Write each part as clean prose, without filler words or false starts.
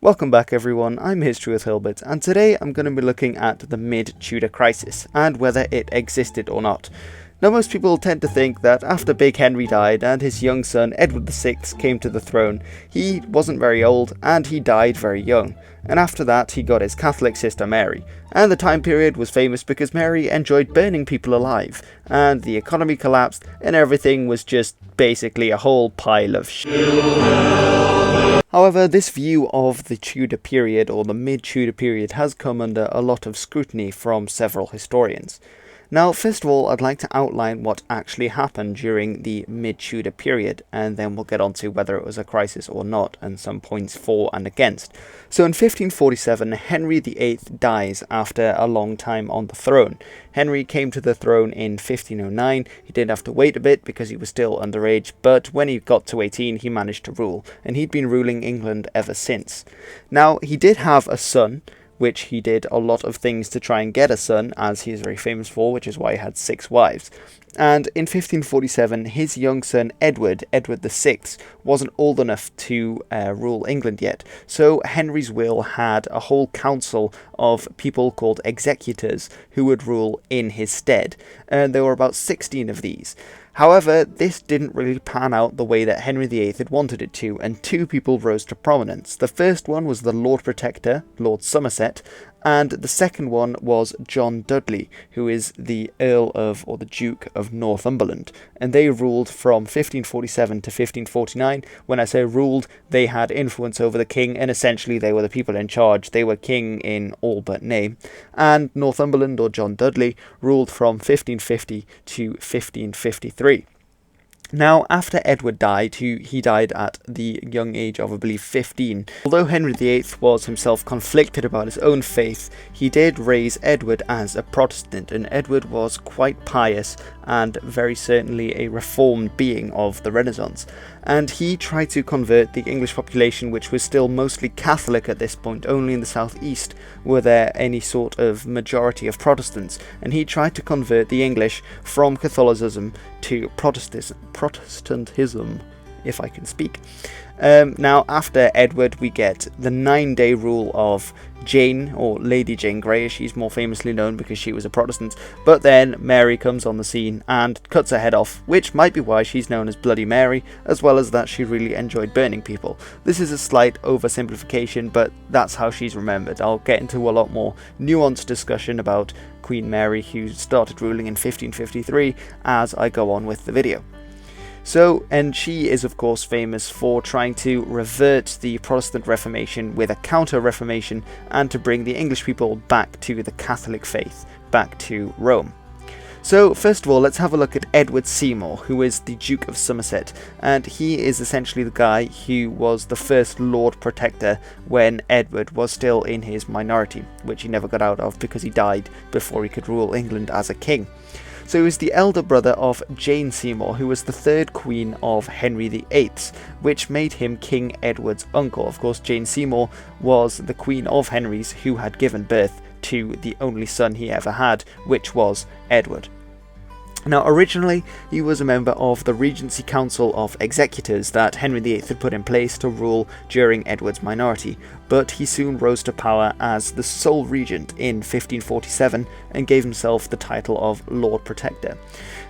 Welcome back everyone, I'm History with Hilbert, and today I'm going to be looking at the Mid Tudor Crisis, and whether it existed or not. Now most people tend to think that after Big Henry died and his young son Edward VI came to the throne, he wasn't very old and he died very young, and after that he got his Catholic sister Mary, and the time period was famous because Mary enjoyed burning people alive, and the economy collapsed and everything was just basically a whole pile of shit. However, this view of the Tudor period, or the mid-Tudor period, has come under a lot of scrutiny from several historians. Now, first of all, I'd like to outline what actually happened during the mid-Tudor period, and then we'll get on to whether it was a crisis or not, and some points for and against. So in 1547, Henry VIII dies after a long time on the throne. Henry came to the throne in 1509. He did have to wait a bit because he was still underage, but when he got to 18, he managed to rule, and he'd been ruling England ever since. Now, he did have a son, which he did a lot of things to try and get a son, as he is very famous for, which is why he had 6 wives. And in 1547, his young son Edward VI, wasn't old enough to rule England yet, so Henry's will had a whole council of people called executors who would rule in his stead, and there were about 16 of these. However, this didn't really pan out the way that Henry VIII had wanted it to, and 2 people rose to prominence. The first one was the Lord Protector, Lord Somerset, and the second one was John Dudley, who is the Earl of, or the Duke of Northumberland, and they ruled from 1547 to 1549. When I say ruled, they had influence over the king, and essentially they were the people in charge. They were king in all but name, and Northumberland, or John Dudley, ruled from 1550 to 1553. Now, after Edward died, he died at the young age of, I believe, 15. Although Henry VIII was himself conflicted about his own faith, he did raise Edward as a Protestant, and Edward was quite pious and very certainly a reformed being of the Renaissance. And he tried to convert the English population, which was still mostly Catholic at this point. Only in the southeast were there any sort of majority of Protestants, and he tried to convert the English from Catholicism to Protestantism, if I can speak. Now, after Edward, we get the 9-day rule of Jane, or Lady Jane Grey, as she's more famously known because she was a Protestant. But then Mary comes on the scene and cuts her head off, which might be why she's known as Bloody Mary, as well as that she really enjoyed burning people. This is a slight oversimplification, but that's how she's remembered. I'll get into a lot more nuanced discussion about Queen Mary, who started ruling in 1553, as I go on with the video. So, and she is of course famous for trying to revert the Protestant Reformation with a counter-reformation and to bring the English people back to the Catholic faith, back to Rome. So first of all, let's have a look at Edward Seymour, who is the Duke of Somerset, and he is essentially the guy who was the first Lord Protector when Edward was still in his minority, which he never got out of because he died before he could rule England as a king. So he was the elder brother of Jane Seymour, who was the 3rd queen of Henry VIII, which made him King Edward's uncle. Of course, Jane Seymour was the queen of Henry's who had given birth to the only son he ever had, which was Edward. Now, originally, he was a member of the Regency Council of Executors that Henry VIII had put in place to rule during Edward's minority, but he soon rose to power as the sole regent in 1547 and gave himself the title of Lord Protector.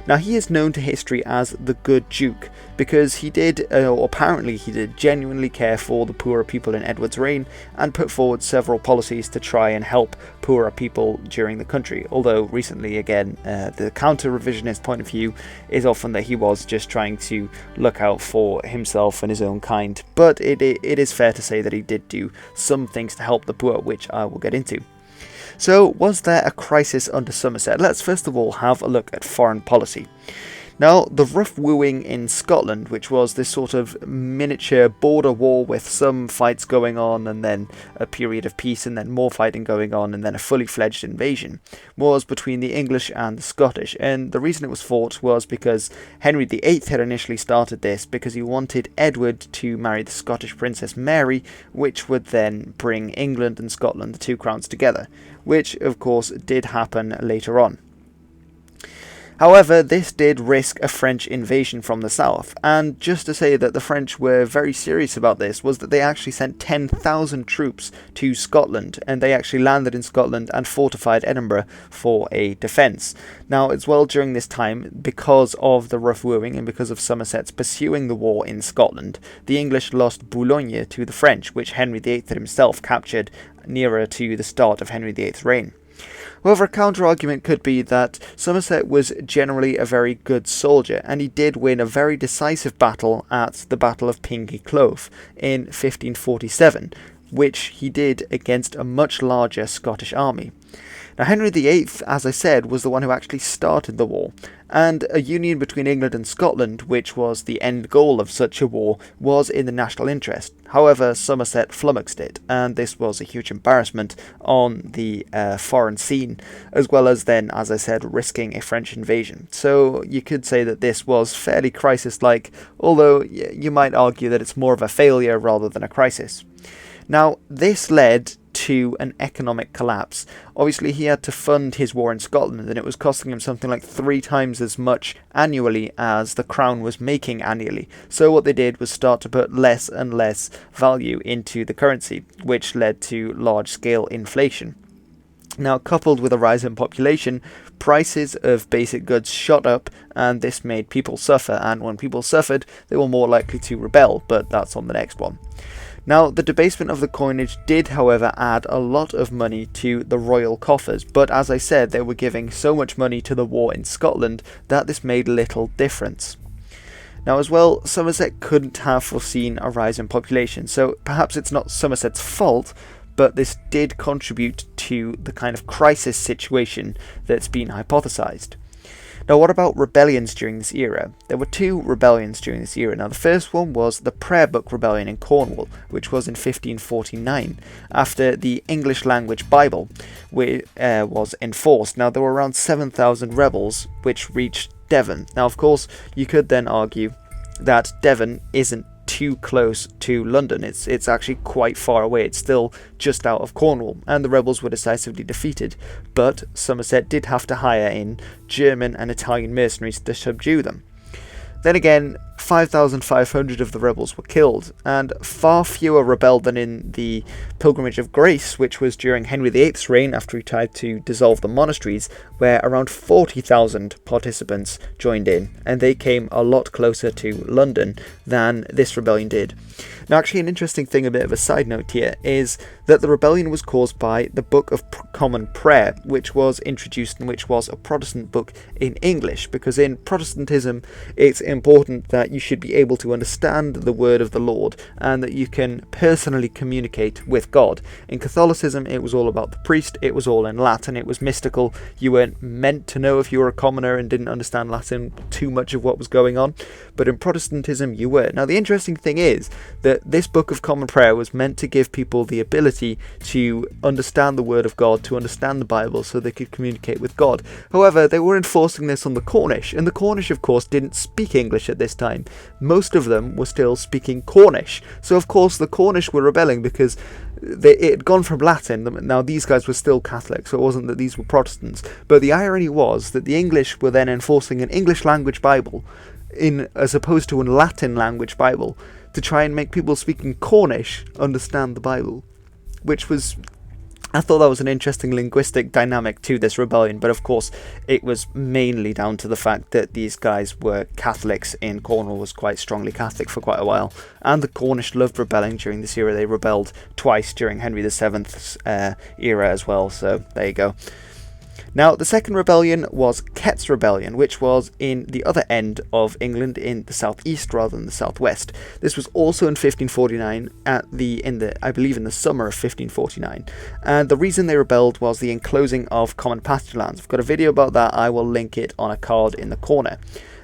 Now, he is known to history as the Good Duke because he did, or apparently he did, genuinely care for the poorer people in Edward's reign and put forward several policies to try and help poorer people during the country. Although recently, again, the counter-revisionist point of view is often that he was just trying to look out for himself and his own kind. But it is fair to say that he did do some things to help the poor, which I will get into. So, was there a crisis under Somerset? Let's first of all have a look at foreign policy. Now, the rough wooing in Scotland, which was this sort of miniature border war with some fights going on and then a period of peace and then more fighting going on and then a fully fledged invasion, was between the English and the Scottish. And the reason it was fought was because Henry VIII had initially started this because he wanted Edward to marry the Scottish Princess Mary, which would then bring England and Scotland, the two crowns, together, which of course did happen later on. However, this did risk a French invasion from the south, and just to say that the French were very serious about this was that they actually sent 10,000 troops to Scotland, and they actually landed in Scotland and fortified Edinburgh for a defence. Now, as well, during this time, because of the rough wooing and because of Somerset's pursuing the war in Scotland, the English lost Boulogne to the French, which Henry VIII himself captured nearer to the start of Henry VIII's reign. However, a counter-argument could be that Somerset was generally a very good soldier, and he did win a very decisive battle at the Battle of Pinkie Cleugh in 1547, which he did against a much larger Scottish army. Now, Henry VIII, as I said, was the one who actually started the war, and a union between England and Scotland, which was the end goal of such a war, was in the national interest. However, Somerset flummoxed it, and this was a huge embarrassment on the foreign scene, as well as then, as I said, risking a French invasion. So you could say that this was fairly crisis-like, although you might argue that it's more of a failure rather than a crisis. Now, this led to an economic collapse. Obviously, he had to fund his war in Scotland, and it was costing him something like 3 times as much annually as the Crown was making annually. So what they did was start to put less and less value into the currency, which led to large-scale inflation. Now, coupled with a rise in population, prices of basic goods shot up, and this made people suffer, and when people suffered, they were more likely to rebel, but that's on the next one. Now, the debasement of the coinage did, however, add a lot of money to the royal coffers, but as I said, they were giving so much money to the war in Scotland that this made little difference. Now, as well, Somerset couldn't have foreseen a rise in population, so perhaps it's not Somerset's fault, but this did contribute to the kind of crisis situation that's been hypothesized. Now, what about rebellions during this era? There were 2 rebellions during this era. Now, the first one was the Prayer Book Rebellion in Cornwall, which was in 1549, after the English language Bible was enforced. Now, there were around 7,000 rebels, which reached Devon. Now, of course, you could then argue that Devon isn't too close to London. It's actually quite far away. It's still just out of Cornwall, and the rebels were decisively defeated, but Somerset did have to hire in German and Italian mercenaries to subdue them. Then again, 5,500 of the rebels were killed, and far fewer rebelled than in the Pilgrimage of Grace, which was during Henry VIII's reign after he tried to dissolve the monasteries, where around 40,000 participants joined in, and they came a lot closer to London than this rebellion did. Now, actually, an interesting thing, a bit of a side note here, is that the rebellion was caused by the Book of Common Prayer, which was introduced and which was a Protestant book in English, because in Protestantism it's important that you should be able to understand the word of the Lord and that you can personally communicate with God. In Catholicism, it was all about the priest, it was all in Latin, it was mystical, you weren't meant to know if you were a commoner and didn't understand Latin too much of what was going on, but in Protestantism you were. Now, the interesting thing is that this Book of Common Prayer was meant to give people the ability to understand the Word of God, to understand the Bible, so they could communicate with God. However, they were enforcing this on the Cornish, and the Cornish, of course, didn't speak English at this time. Most of them were still speaking Cornish. So, of course, the Cornish were rebelling because it had gone from Latin. Now, these guys were still Catholic, so it wasn't that these were Protestants. But the irony was that the English were then enforcing an English language Bible as opposed to a Latin language Bible, to try and make people speaking Cornish understand the Bible, which was, I thought that was an interesting linguistic dynamic to this rebellion, but of course it was mainly down to the fact that these guys were Catholics, and Cornwall was quite strongly Catholic for quite a while, and the Cornish loved rebelling during this era. They rebelled twice during Henry VII's era as well, so there you go. Now, the second rebellion was Kett's rebellion, which was in the other end of England, in the southeast rather than the southwest. This was also in 1549, I believe in the summer of 1549. And the reason they rebelled was the enclosing of common pasture lands. I've got a video about that. I will link it on a card in the corner.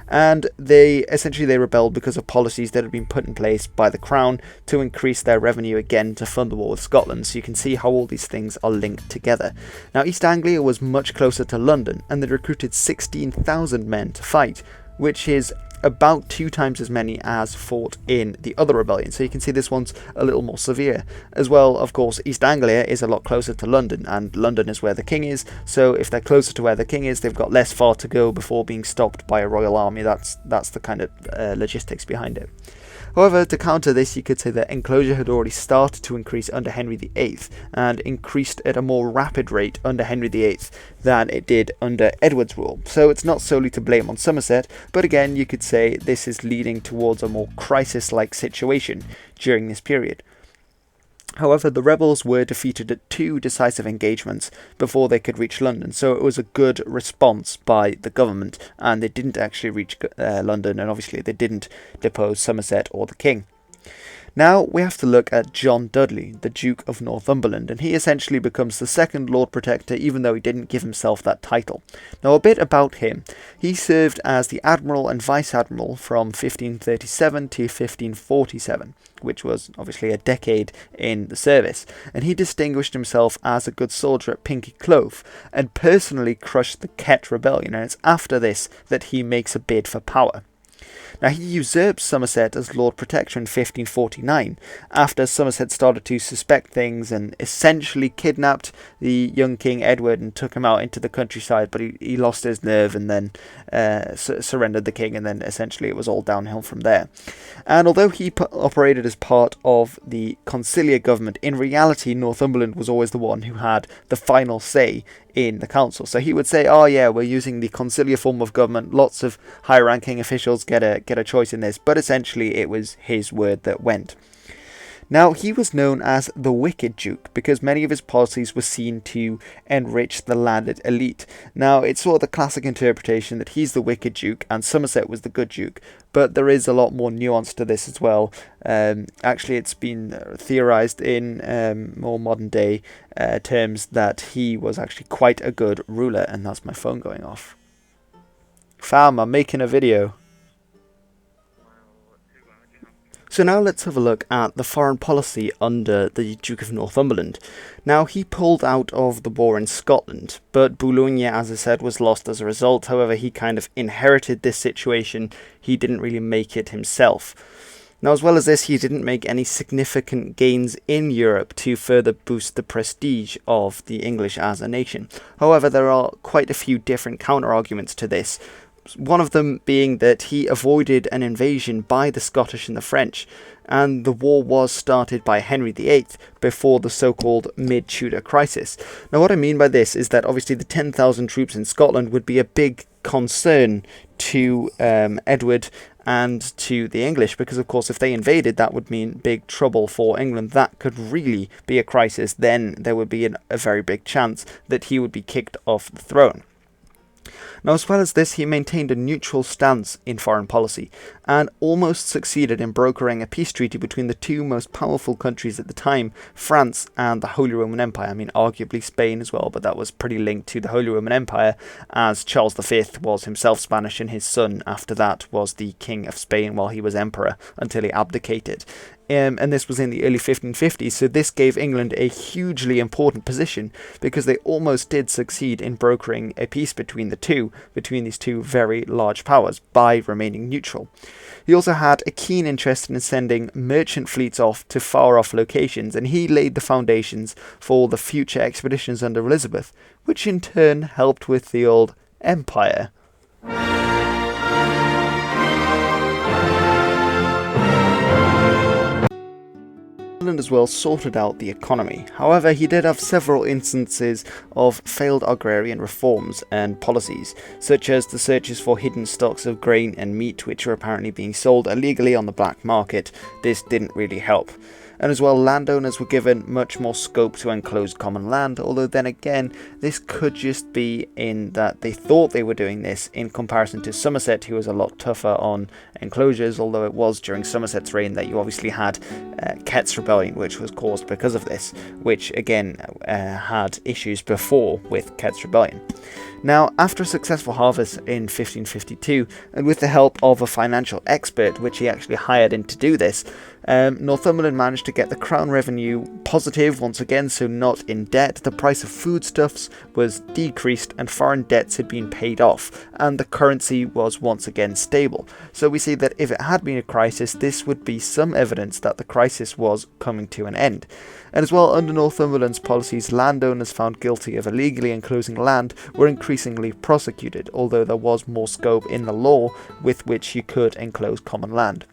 And they rebelled because of policies that had been put in place by the Crown to increase their revenue again to fund the war with Scotland. So you can see how all these things are linked together. Now, East Anglia was much closer to London, and they recruited 16,000 men to fight, which is about 2 times as many as fought in the other rebellion. So you can see this one's a little more severe. As well, of course, East Anglia is a lot closer to London, and London is where the king is, so if they're closer to where the king is, they've got less far to go before being stopped by a royal army. That's the kind of logistics behind it. However, to counter this, you could say that enclosure had already started to increase under Henry VIII, and increased at a more rapid rate under Henry VIII than it did under Edward's rule. So it's not solely to blame on Somerset, but again, you could say this is leading towards a more crisis-like situation during this period. However, the rebels were defeated at 2 decisive engagements before they could reach London, so it was a good response by the government, and they didn't actually reach London, and obviously they didn't depose Somerset or the king. Now we have to look at John Dudley, the Duke of Northumberland, and he essentially becomes the second Lord Protector, even though he didn't give himself that title. Now a bit about him. He served as the Admiral and Vice Admiral from 1537 to 1547, which was obviously a decade in the service, and he distinguished himself as a good soldier at Pinkie Clove, and personally crushed the Kett rebellion, and it's after this that he makes a bid for power. Now he usurped Somerset as Lord Protector in 1549, after Somerset started to suspect things and essentially kidnapped the young King Edward and took him out into the countryside, but he lost his nerve and then surrendered the king, and then essentially it was all downhill from there. And although he operated as part of the conciliar government, in reality Northumberland was always the one who had the final say in the council. So he would say, oh yeah, we're using the conciliar form of government, lots of high-ranking officials get a choice in this, but essentially it was his word that went. Now, he was known as the Wicked Duke because many of his policies were seen to enrich the landed elite. Now, it's sort of the classic interpretation that he's the Wicked Duke and Somerset was the Good Duke, but there is a lot more nuance to this as well. Actually, it's been theorized in more modern day terms that he was actually quite a good ruler, and that's my phone going off. Fam, I'm making a video. So now let's have a look at the foreign policy under the Duke of Northumberland. Now, he pulled out of the war in Scotland, but Boulogne, as I said, was lost as a result. However, he kind of inherited this situation. He didn't really make it himself. Now, as well as this, he didn't make any significant gains in Europe to further boost the prestige of the English as a nation. However, there are quite a few different counter-arguments to this. One of them being that he avoided an invasion by the Scottish and the French, and the war was started by Henry VIII before the so-called Mid Tudor Crisis. Now, what I mean by this is that obviously the 10,000 troops in Scotland would be a big concern to Edward and to the English, because of course if they invaded, that would mean big trouble for England. That could really be a crisis. Then there would be a very big chance that he would be kicked off the throne. Now, as well as this, he maintained a neutral stance in foreign policy, and almost succeeded in brokering a peace treaty between the 2 most powerful countries at the time, France and the Holy Roman Empire. I mean, arguably Spain as well, but that was pretty linked to the Holy Roman Empire, as Charles V was himself Spanish, and his son after that was the King of Spain while he was emperor, until he abdicated. And this was in the early 1550s, so this gave England a hugely important position, because they almost did succeed in brokering a peace between these two very large powers, by remaining neutral. He also had a keen interest in sending merchant fleets off to far-off locations, and he laid the foundations for the future expeditions under Elizabeth, which in turn helped with the old empire. As well sorted out the economy. However, he did have several instances of failed agrarian reforms and policies, such as the searches for hidden stocks of grain and meat which were apparently being sold illegally on the black market. This didn't really help. And as well, landowners were given much more scope to enclose common land, although then again, this could just be in that they thought they were doing this in comparison to Somerset, who was a lot tougher on enclosures, although it was during Somerset's reign that you obviously had Kett's rebellion, which was caused because of this, which again had issues before with Kett's rebellion. Now, after a successful harvest in 1552, and with the help of a financial expert, which he actually hired in to do this, Northumberland managed to get the crown revenue positive once again, so not in debt. The price of foodstuffs was decreased and foreign debts had been paid off, and the currency was once again stable. So we see that if it had been a crisis, this would be some evidence that the crisis was coming to an end. And as well, under Northumberland's policies, landowners found guilty of illegally enclosing land were increasingly prosecuted, although there was more scope in the law with which you could enclose common land.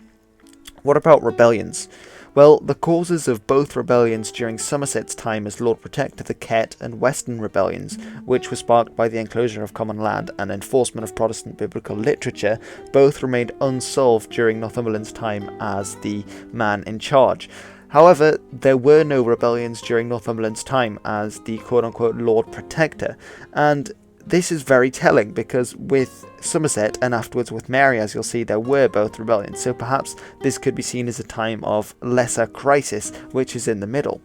What about rebellions? Well, the causes of both rebellions during Somerset's time as Lord Protector, the Kett and Western rebellions, which were sparked by the enclosure of common land and enforcement of Protestant biblical literature, both remained unsolved during Northumberland's time as the man in charge. However, there were no rebellions during Northumberland's time as the quote-unquote Lord Protector, and this is very telling because with Somerset and afterwards with Mary, as you'll see, there were both rebellions, so perhaps this could be seen as a time of lesser crisis, which is in the middle.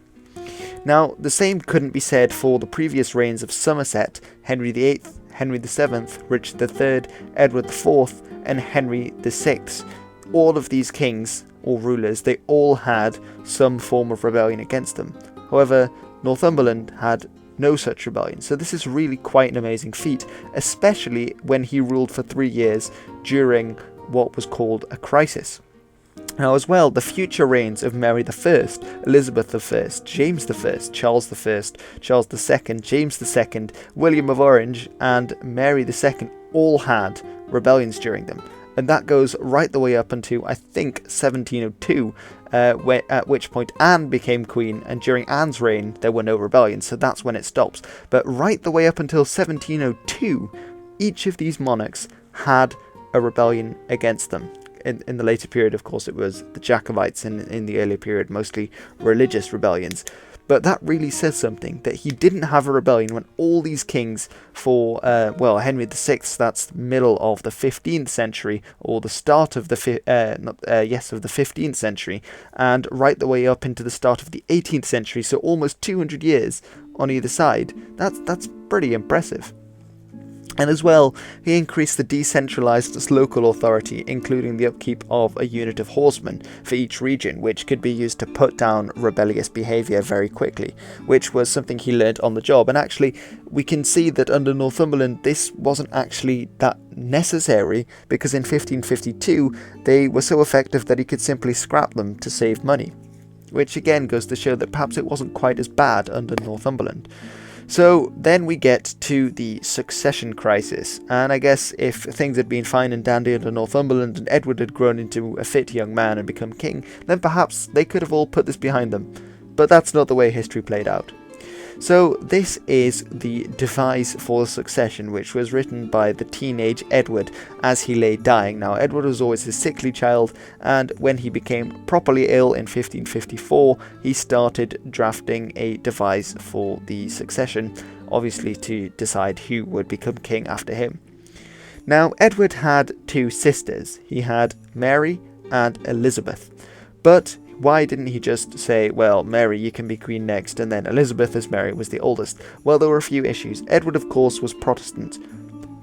Now, the same couldn't be said for the previous reigns of Somerset, Henry VIII, Henry VII, Richard III, Edward IV, and Henry VI. All of these kings, or rulers, they all had some form of rebellion against them. However, Northumberland had no such rebellion, so this is really quite an amazing feat, especially when he ruled for 3 years during what was called a crisis. Now as well, the future reigns of Mary I, Elizabeth I, James I, Charles I, Charles II, James II, William of Orange and Mary II all had rebellions during them. And that goes right the way up until, I think, 1702, at which point Anne became queen, and during Anne's reign there were no rebellions, so that's when it stops. But right the way up until 1702, each of these monarchs had a rebellion against them. In the later period, of course, it was the Jacobites, in the earlier period, mostly religious rebellions. But that really says something, that he didn't have a rebellion when all these kings for, Henry VI, that's the middle of the 15th century, or the start of the 15th century, and right the way up into the start of the 18th century, so almost 200 years on either side. That's pretty impressive. And as well, he increased the decentralised local authority, including the upkeep of a unit of horsemen for each region, which could be used to put down rebellious behaviour very quickly, which was something he learnt on the job. And actually, we can see that under Northumberland, this wasn't actually that necessary, because in 1552, they were so effective that he could simply scrap them to save money, which again goes to show that perhaps it wasn't quite as bad under Northumberland. So then we get to the succession crisis, and I guess if things had been fine and dandy under Northumberland and Edward had grown into a fit young man and become king, then perhaps they could have all put this behind them. But that's not the way history played out. So this is the device for the succession, which was written by the teenage Edward as he lay dying. Now, Edward was always his sickly child, and when he became properly ill in 1554, he started drafting a device for the succession, obviously to decide who would become king after him. Now, Edward had 2 sisters. He had Mary and Elizabeth, but why didn't he just say, well, Mary, you can be queen next, and then Elizabeth, as Mary was the oldest? Well, there were a few issues. Edward, of course, was Protestant,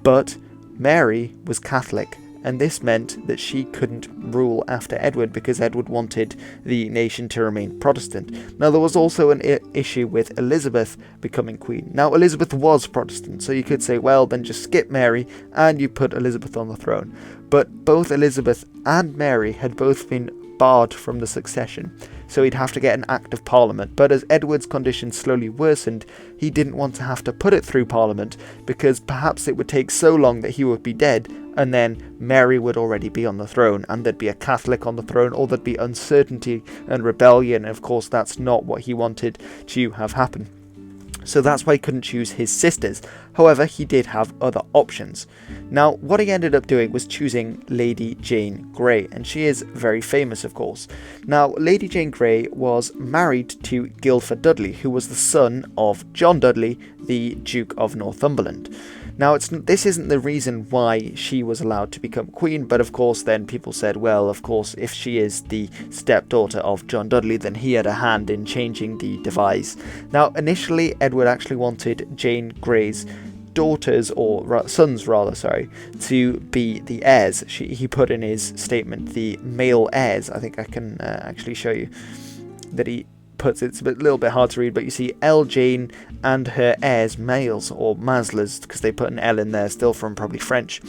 but Mary was Catholic, and this meant that she couldn't rule after Edward because Edward wanted the nation to remain Protestant. Now, there was also an issue with Elizabeth becoming queen. Now, Elizabeth was Protestant, so you could say, well, then just skip Mary and you put Elizabeth on the throne. But both Elizabeth and Mary had both been barred from the succession, so he'd have to get an act of parliament. But as Edward's condition slowly worsened, he didn't want to have to put it through parliament, because perhaps it would take so long that he would be dead, and then Mary would already be on the throne, and there'd be a Catholic on the throne, or there'd be uncertainty and rebellion, and of course that's not what he wanted to have happen. So that's why he couldn't choose his sisters. However, he did have other options. Now, what he ended up doing was choosing Lady Jane Grey, and she is very famous, of course. Now, Lady Jane Grey was married to Guildford Dudley, who was the son of John Dudley, the Duke of Northumberland. Now, this isn't the reason why she was allowed to become queen, but of course then people said, well, of course, if she is the stepdaughter of John Dudley, then he had a hand in changing the device. Now, initially, Edward actually wanted Jane Grey's daughters, or sons rather, sorry, to be the heirs. He put in his statement the male heirs. I think I can actually show you that he puts it's a little bit hard to read, but you see L. Jane and her heirs males, or maslers, because they put an L in there, still from probably French.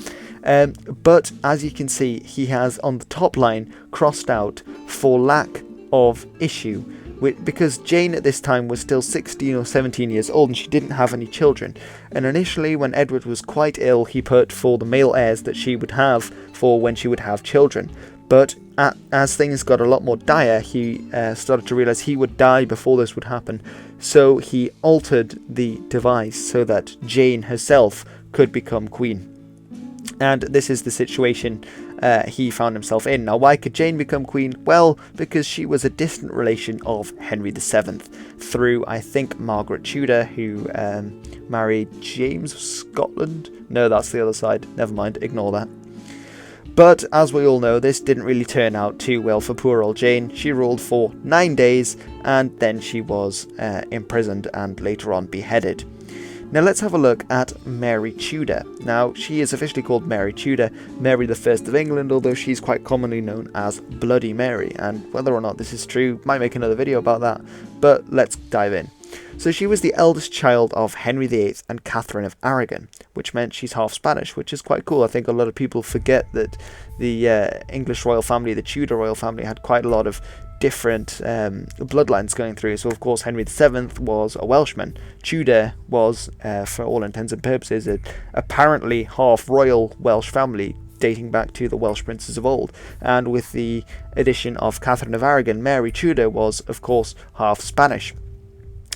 But as you can see, he has on the top line crossed out for lack of issue, because Jane at this time was still 16 or 17 years old and she didn't have any children. And initially, when Edward was quite ill, he put for the male heirs that she would have for when she would have children. But as things got a lot more dire, he started to realise he would die before this would happen. So he altered the device so that Jane herself could become queen. And this is the situation he found himself in. Now, why could Jane become queen? Well, because she was a distant relation of Henry VII through, I think, Margaret Tudor, who married James of Scotland. No, that's the other side. Never mind, ignore that. But as we all know, this didn't really turn out too well for poor old Jane. She ruled for 9 days and then she was imprisoned and later on beheaded. Now let's have a look at Mary Tudor. Now she is officially called Mary Tudor, Mary I of England, although she's quite commonly known as Bloody Mary, and whether or not this is true, might make another video about that, but let's dive in. So she was the eldest child of Henry VIII and Catherine of Aragon, which meant she's half Spanish, which is quite cool. I think a lot of people forget that the English royal family, the Tudor royal family, had quite a lot of different bloodlines going through. So of course Henry VII was a Welshman. Tudor was, for all intents and purposes, apparently half royal Welsh family, dating back to the Welsh princes of old. And with the addition of Catherine of Aragon, Mary Tudor was of course half Spanish.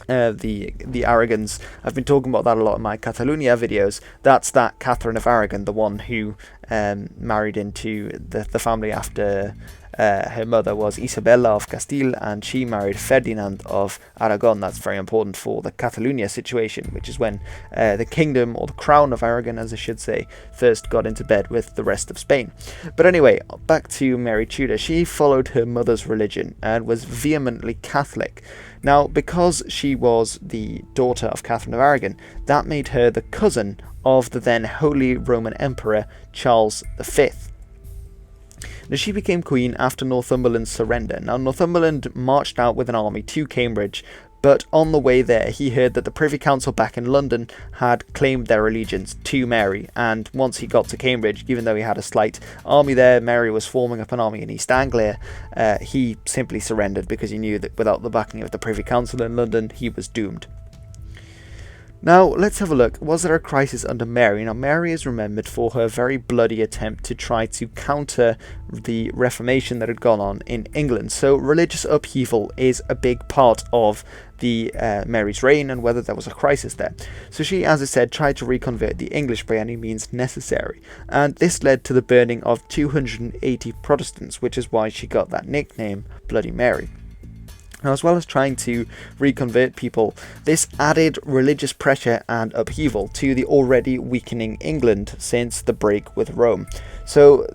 The Aragons, I've been talking about that a lot in my Catalunya videos. That's that Catherine of Aragon, the one who married into the family after her mother was Isabella of Castile, and she married Ferdinand of Aragon. That's very important for the Catalunya situation, which is when the kingdom, or the crown of Aragon as I should say, first got into bed with the rest of Spain. But anyway, back to Mary Tudor. She followed her mother's religion and was vehemently Catholic. Now, because she was the daughter of Catherine of Aragon, that made her the cousin of the then Holy Roman Emperor Charles V. Now, she became queen after Northumberland's surrender. Now, Northumberland marched out with an army to Cambridge, but on the way there he heard that the Privy Council back in London had claimed their allegiance to Mary, and once he got to Cambridge, even though he had a slight army there, Mary was forming up an army in East Anglia, he simply surrendered because he knew that without the backing of the Privy Council in London, he was doomed. Now, let's have a look. Was there a crisis under Mary? Now, Mary is remembered for her very bloody attempt to try to counter the Reformation that had gone on in England. So, religious upheaval is a big part of the Mary's reign, and whether there was a crisis there. So she, as I said, tried to reconvert the English by any means necessary. And this led to the burning of 280 Protestants, which is why she got that nickname, Bloody Mary. Now, as well as trying to reconvert people, this added religious pressure and upheaval to the already weakening England since the break with Rome. So,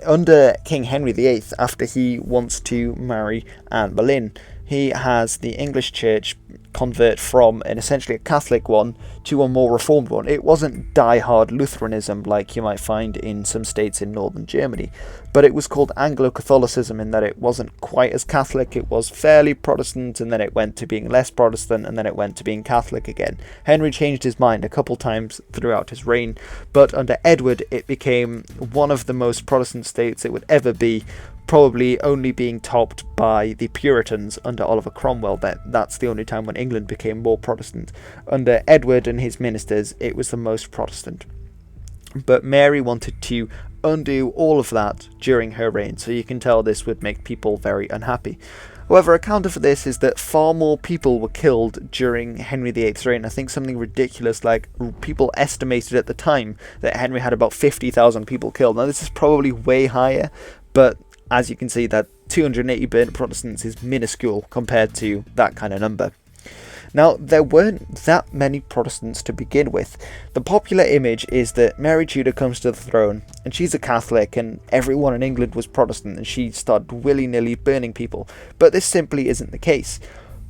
under King Henry VIII, after he wants to marry Anne Boleyn, he has the English church convert from essentially a Catholic one to a more reformed one. It wasn't die-hard Lutheranism like you might find in some states in northern Germany, but it was called Anglo-Catholicism in that it wasn't quite as Catholic. It was fairly Protestant, and then it went to being less Protestant, and then it went to being Catholic again. Henry changed his mind a couple times throughout his reign, but under Edward it became one of the most Protestant states it would ever be, probably only being topped by the Puritans under Oliver Cromwell. That's the only time when England became more Protestant. Under Edward and his ministers, it was the most Protestant. But Mary wanted to undo all of that during her reign, so you can tell this would make people very unhappy. However, a counter for this is that far more people were killed during Henry VIII's reign. I think something ridiculous, like people estimated at the time that Henry had about 50,000 people killed. Now, this is probably way higher, but as you can see, that 280 burnt Protestants is minuscule compared to that kind of number. Now, there weren't that many Protestants to begin with. The popular image is that Mary Tudor comes to the throne, and she's a Catholic, and everyone in England was Protestant, and she started willy-nilly burning people. But this simply isn't the case.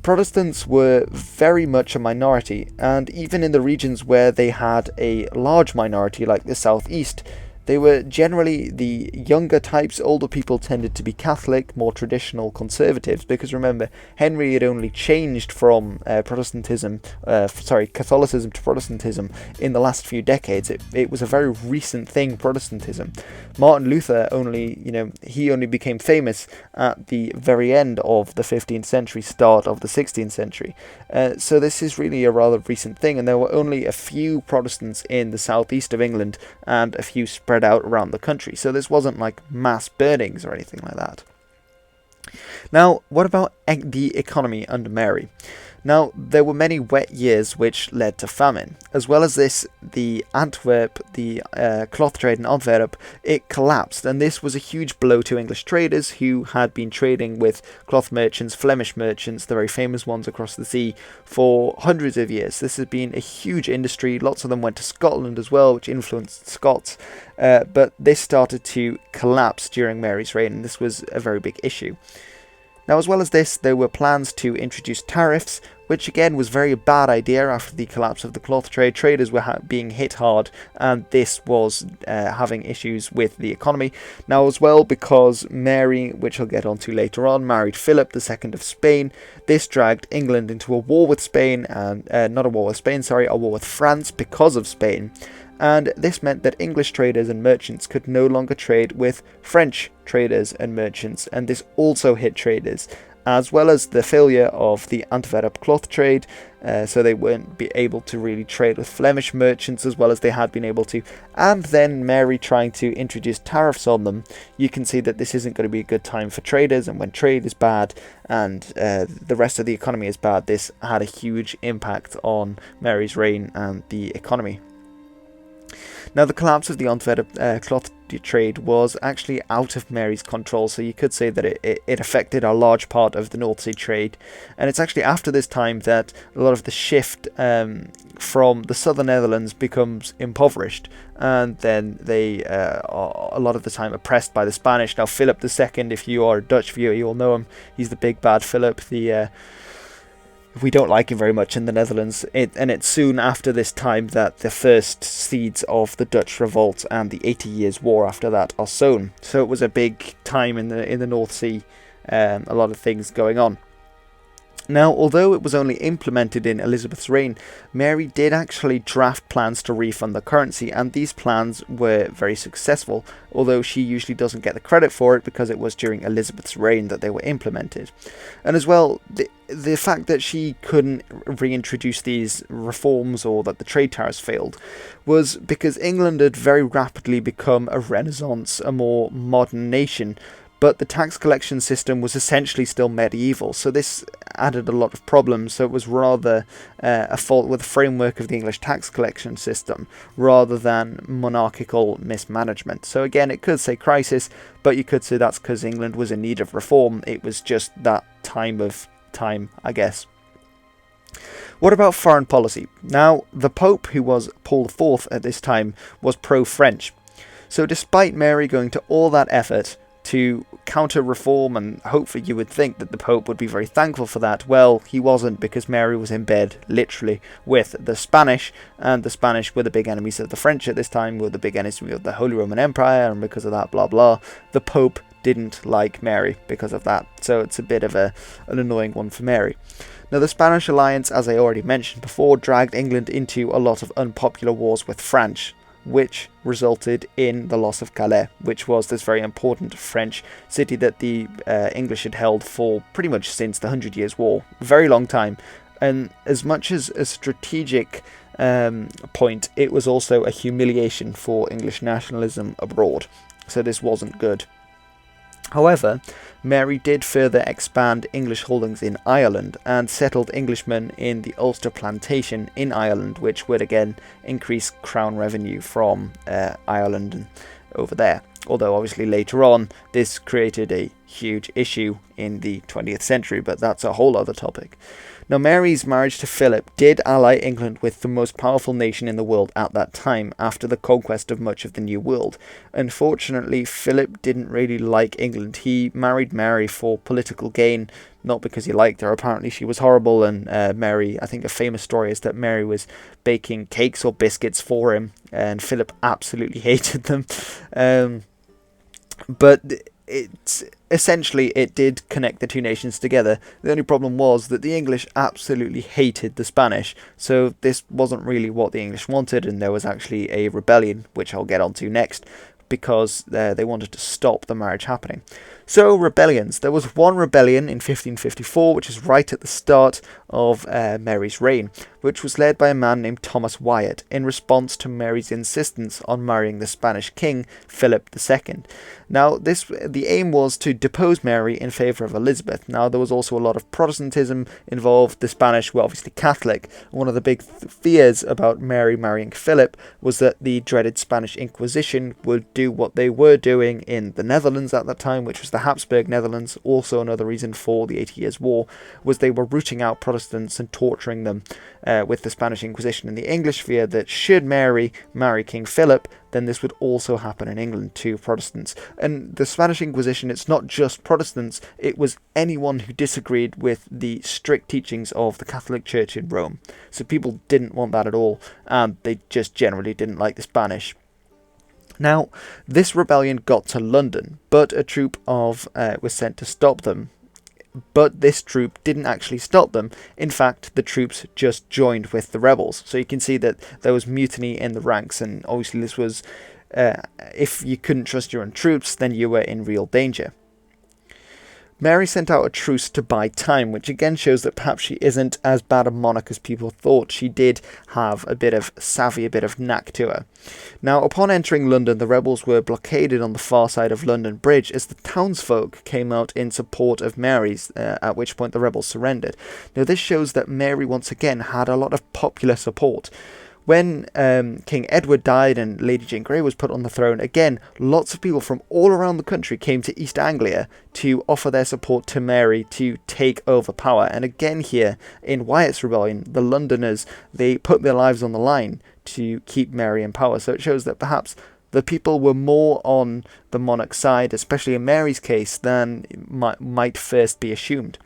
Protestants were very much a minority, and even in the regions where they had a large minority, like the southeast, they were generally the younger types. Older people tended to be Catholic, more traditional conservatives, because remember, Henry had only changed from Catholicism to Protestantism in the last few decades. It was a very recent thing, Protestantism. Martin Luther only became famous at the very end of the 15th century, start of the 16th century. So this is really a rather recent thing, and there were only a few Protestants in the southeast of England and a few spread out around the country. So this wasn't like mass burnings or anything like that. Now, what about the economy under Mary? Now, there were many wet years which led to famine. As well as this, the cloth trade in Antwerp, it collapsed, and this was a huge blow to English traders who had been trading with cloth merchants, Flemish merchants, the very famous ones across the sea, for hundreds of years. This has been a huge industry. Lots of them went to Scotland as well, which influenced Scots, but this started to collapse during Mary's reign, and this was a very big issue. Now, as well as this, there were plans to introduce tariffs, which again was a very bad idea after the collapse of the cloth trade. Traders were being hit hard, and this was having issues with the economy. Now, as well, because Mary, which I'll get onto later on, married Philip II of Spain, this dragged England into a war with Spain, and a war with France because of Spain. And this meant that English traders and merchants could no longer trade with French traders and merchants, and this also hit traders, as well as the failure of the Antwerp cloth trade, so they weren't able to really trade with Flemish merchants as well as they had been able to, and then Mary trying to introduce tariffs on them. You can see that this isn't going to be a good time for traders, and when trade is bad and the rest of the economy is bad, this had a huge impact on Mary's reign and the economy. Now, the collapse of the Antwerp cloth trade was actually out of Mary's control, so you could say that it affected a large part of the North Sea trade. And it's actually after this time that a lot of the shift from the southern Netherlands becomes impoverished, and then they are a lot of the time oppressed by the Spanish. Now, Philip II, if you are a Dutch viewer, you will know him. He's the big bad Philip, we don't like him very much in the Netherlands, and it's soon after this time that the first seeds of the Dutch revolt and the 80 Years' War after that are sown. So it was a big time in the North Sea, a lot of things going on. Now, although it was only implemented in Elizabeth's reign, Mary did actually draft plans to refund the currency, and these plans were very successful, although she usually doesn't get the credit for it because it was during Elizabeth's reign that they were implemented. And as well, the fact that she couldn't reintroduce these reforms, or that the trade tariffs failed, was because England had very rapidly become a Renaissance, a more modern nation, but the tax collection system was essentially still medieval, so this added a lot of problems. So it was rather a fault with the framework of the English tax collection system rather than monarchical mismanagement. So again, it could say crisis, but you could say that's because England was in need of reform. It was just that time, I guess. What about foreign policy? Now, the Pope, who was Paul IV at this time, was pro-French. So despite Mary going to all that effort to counter reform, and hopefully you would think that the Pope would be very thankful for that, well, he wasn't, because Mary was in bed, literally, with the Spanish, and the Spanish were the big enemies of the French at this time, were the big enemies of the Holy Roman Empire, and because of that, blah blah, the Pope didn't like Mary because of that, so it's a bit of an annoying one for Mary. Now, the Spanish alliance, as I already mentioned before, dragged England into a lot of unpopular wars with France, which resulted in the loss of Calais, which was this very important French city that the English had held for pretty much since the 100 Years' War. Very long time. And as much as a strategic point, it was also a humiliation for English nationalism abroad. So this wasn't good. However, Mary did further expand English holdings in Ireland and settled Englishmen in the Ulster plantation in Ireland, which would again increase crown revenue from Ireland and over there. Although obviously later on this created a huge issue in the 20th century, but that's a whole other topic. Now, Mary's marriage to Philip did ally England with the most powerful nation in the world at that time, after the conquest of much of the New World. Unfortunately, Philip didn't really like England. He married Mary for political gain, not because he liked her. Apparently she was horrible, and Mary, I think a famous story is that Mary was baking cakes or biscuits for him, and Philip absolutely hated them. But it did connect the two nations together. The only problem was that the English absolutely hated the Spanish, so this wasn't really what the English wanted, and there was actually a rebellion, which I'll get onto next, because they wanted to stop the marriage happening. So, rebellions. There was one rebellion in 1554, which is right at the start of Mary's reign, which was led by a man named Thomas Wyatt, in response to Mary's insistence on marrying the Spanish king, Philip II. Now, the aim was to depose Mary in favour of Elizabeth. Now, there was also a lot of Protestantism involved. The Spanish were obviously Catholic. One of the big fears about Mary marrying Philip was that the dreaded Spanish Inquisition would do what they were doing in the Netherlands at that time, which was the Habsburg Netherlands. Also, another reason for the 80 Years' War was they were rooting out Protestants and torturing them with the Spanish Inquisition. And the English fear that should Mary marry King Philip, then this would also happen in England to Protestants. And the Spanish Inquisition, it's not just Protestants, it was anyone who disagreed with the strict teachings of the Catholic Church in Rome. So people didn't want that at all, and they just generally didn't like the Spanish. Now, this rebellion got to London, but a troop was sent to stop them. But this troop didn't actually stop them. In fact, the troops just joined with the rebels. So you can see that there was mutiny in the ranks, and obviously this was, if you couldn't trust your own troops, then you were in real danger. Mary sent out a truce to buy time, which again shows that perhaps she isn't as bad a monarch as people thought. She did have a bit of savvy, a bit of knack to her. Now, upon entering London, the rebels were blockaded on the far side of London Bridge as the townsfolk came out in support of Mary's, at which point the rebels surrendered. Now, this shows that Mary once again had a lot of popular support. When King Edward died and Lady Jane Grey was put on the throne, again, lots of people from all around the country came to East Anglia to offer their support to Mary to take over power. And again here, in Wyatt's rebellion, the Londoners, they put their lives on the line to keep Mary in power. So it shows that perhaps the people were more on the monarch's side, especially in Mary's case, than might first be assumed.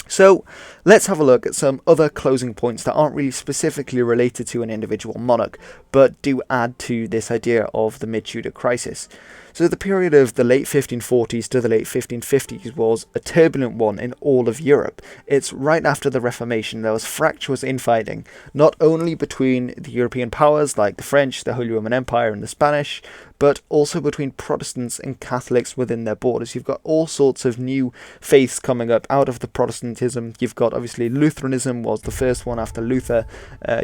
So let's have a look at some other closing points that aren't really specifically related to an individual monarch, but do add to this idea of the Mid Tudor Crisis. So the period of the late 1540s to the late 1550s was a turbulent one in all of Europe. It's right after the Reformation. There was fractious infighting, not only between the European powers like the French, the Holy Roman Empire and the Spanish, but also between Protestants and Catholics within their borders. You've got all sorts of new faiths coming up out of the Protestantism. You've got, obviously, Lutheranism was the first one after Luther.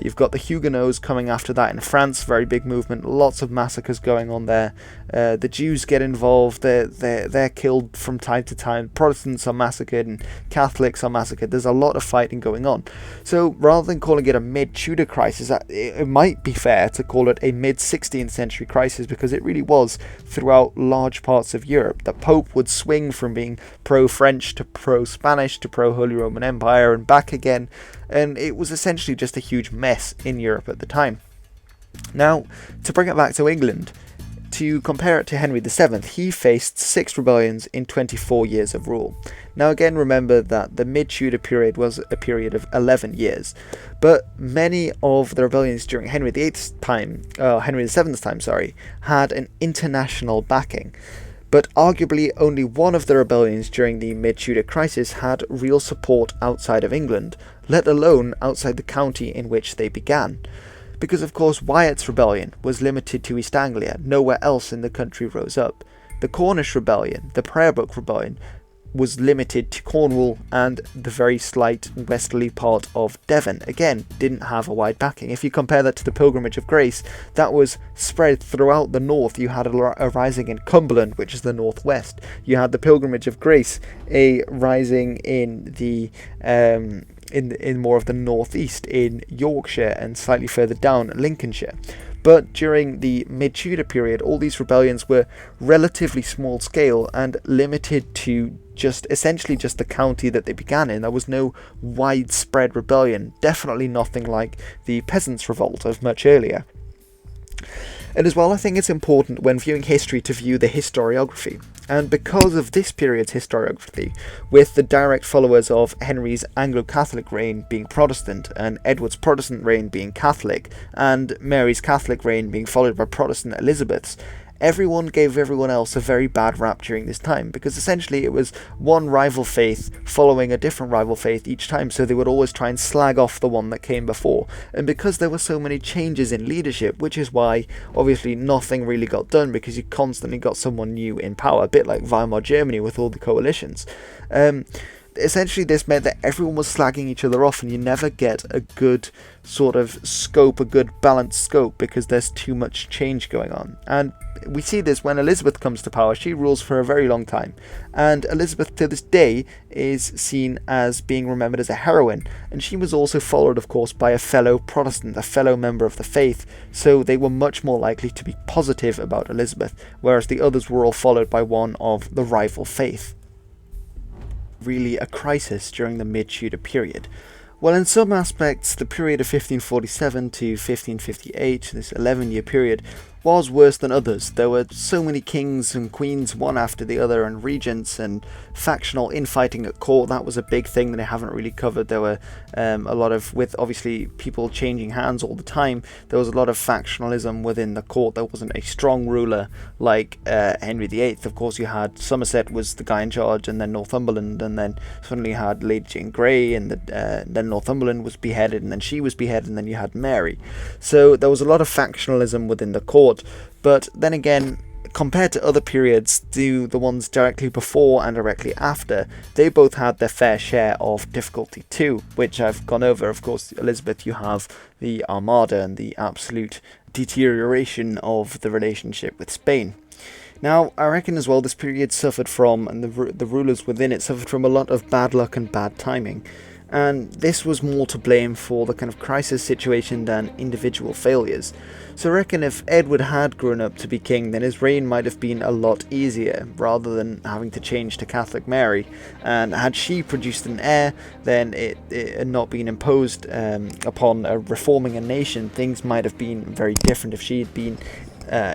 You've got the Huguenots coming after that in France, very big movement, lots of massacres going on there. The Jews get involved, they're killed from time to time. Protestants are massacred and Catholics are massacred. There's a lot of fighting going on. So rather than calling it a mid-Tudor crisis, it might be fair to call it a mid-16th century crisis, because it really was throughout large parts of Europe. The Pope would swing from being pro-French to pro-Spanish to pro-Holy Roman Empire and back again, and it was essentially just a huge mess in Europe at the time. Now, to bring it back to England, to compare it to Henry VII, he faced 6 rebellions in 24 years of rule. Now again, remember that the mid-Tudor period was a period of 11 years, but many of the rebellions during Henry VII's time, Henry VII's time, had an international backing. But arguably only one of the rebellions during the Mid-Tudor Crisis had real support outside of England, let alone outside the county in which they began. Because of course Wyatt's rebellion was limited to East Anglia, nowhere else in the country rose up. The Cornish rebellion, the Prayer Book rebellion, was limited to Cornwall and the very slight westerly part of Devon. Again, didn't have a wide backing. If you compare that to the Pilgrimage of Grace, that was spread throughout the north. You had a rising in Cumberland, which is the northwest. You had the Pilgrimage of Grace, a rising in the in more of the northeast, in Yorkshire and slightly further down Lincolnshire. But during the Mid-Tudor period, all these rebellions were relatively small scale and limited to essentially just the county that they began in. There was no widespread rebellion, definitely nothing like the Peasants' Revolt of much earlier. And as well, I think it's important when viewing history to view the historiography. And because of this period's historiography, with the direct followers of Henry's Anglo-Catholic reign being Protestant, and Edward's Protestant reign being Catholic, and Mary's Catholic reign being followed by Protestant Elizabeth's, everyone gave everyone else a very bad rap during this time, because essentially it was one rival faith following a different rival faith each time, so they would always try and slag off the one that came before. And because there were so many changes in leadership, which is why obviously nothing really got done, because you constantly got someone new in power, a bit like Weimar Germany with all the coalitions. Essentially this meant that everyone was slagging each other off, and you never get a good sort of scope, a good balanced scope, because there's too much change going on. And we see this when Elizabeth comes to power. She rules for a very long time, and Elizabeth to this day is seen as being remembered as a heroine, and she was also followed, of course, by a fellow Protestant, a fellow member of the faith, so they were much more likely to be positive about Elizabeth, whereas the others were all followed by one of the rival faith. Really a crisis during the Mid-Tudor period? Well, in some aspects, the period of 1547 to 1558, this 11-year period, was worse than others. There were so many kings and queens, one after the other, and regents, and factional infighting at court. That was a big thing that I haven't really covered. There were a lot of, with obviously people changing hands all the time, there was a lot of factionalism within the court. There wasn't a strong ruler like Henry VIII. Of course, you had Somerset was the guy in charge, and then Northumberland, and then suddenly you had Lady Jane Grey, and then Northumberland was beheaded, and then she was beheaded, and then you had Mary. So there was a lot of factionalism within the court. But then again, compared to other periods, the ones directly before and directly after, they both had their fair share of difficulty too, which I've gone over. Of course, Elizabeth, you have the Armada and the absolute deterioration of the relationship with Spain. Now, I reckon as well this period suffered from, and the rulers within it suffered from, a lot of bad luck and bad timing. And this was more to blame for the kind of crisis situation than individual failures. So I reckon if Edward had grown up to be king, then his reign might have been a lot easier, rather than having to change to Catholic Mary. And had she produced an heir, then it had not been imposed upon reforming a nation, things might have been very different if she had been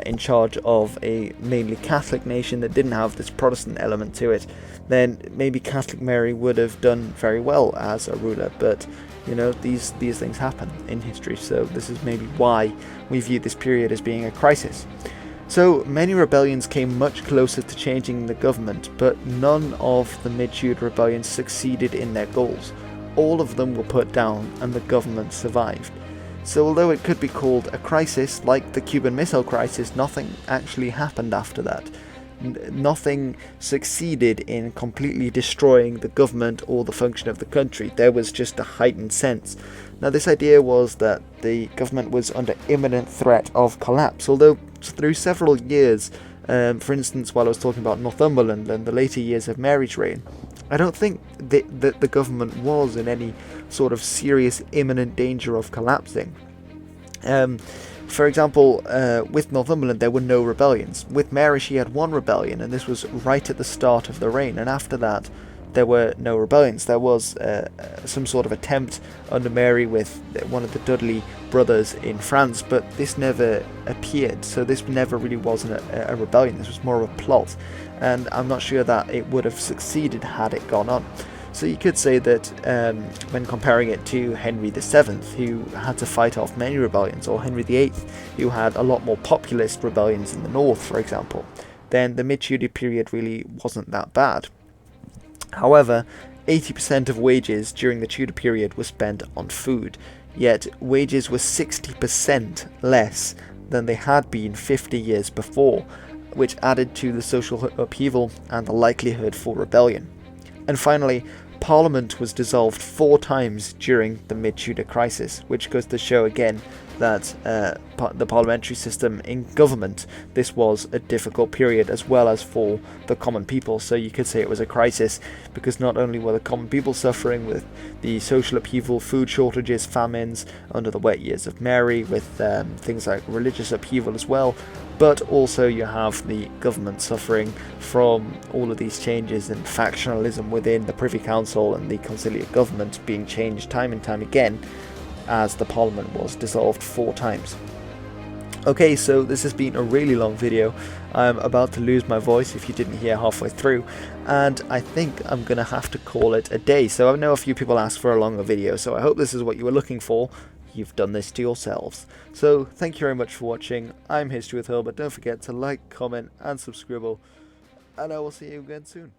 in charge of a mainly Catholic nation that didn't have this Protestant element to it. Then maybe Catholic Mary would have done very well as a ruler, but you know, these things happen in history, so this is maybe why we view this period as being a crisis. So many rebellions came much closer to changing the government, but none of the Mid-Tudor rebellions succeeded in their goals. All of them were put down, and the government survived. So although it could be called a crisis, like the Cuban Missile Crisis, nothing actually happened after that. Nothing succeeded in completely destroying the government or the function of the country. There was just a heightened sense. Now, this idea was that the government was under imminent threat of collapse, although through several years, for instance, while I was talking about Northumberland and the later years of Mary's reign, I don't think that the government was in any sort of serious imminent danger of collapsing. For example, with Northumberland there were no rebellions. With Mary she had one rebellion, and this was right at the start of the reign, and after that there were no rebellions. There was some sort of attempt under Mary with one of the Dudley brothers in France, but this never appeared, so this never really wasn't a rebellion. This was more of a plot, and I'm not sure that it would have succeeded had it gone on. So you could say that when comparing it to Henry VII, who had to fight off many rebellions, or Henry VIII, who had a lot more populist rebellions in the north, for example, then the Mid-Tudor period really wasn't that bad. However, 80% of wages during the Tudor period were spent on food, yet wages were 60% less than they had been 50 years before, which added to the social upheaval and the likelihood for rebellion. And finally, Parliament was dissolved 4 times during the Mid Tudor Crisis, which goes to show again that the parliamentary system in government, this was a difficult period as well as for the common people. So you could say it was a crisis because not only were the common people suffering with the social upheaval, food shortages, famines under the wet years of Mary, with things like religious upheaval as well, but also you have the government suffering from all of these changes and factionalism within the Privy Council and the conciliar government being changed time and time again, as the Parliament was dissolved 4 times. Okay, so this has been a really long video. I'm about to lose my voice if you didn't hear halfway through, and I think I'm gonna have to call it a day. So I know a few people asked for a longer video, so I hope this is what you were looking for. You've done this to yourselves. So thank you very much for watching. I'm History with Hilbert. Don't forget to like, comment and subscribe, and I will see you again soon.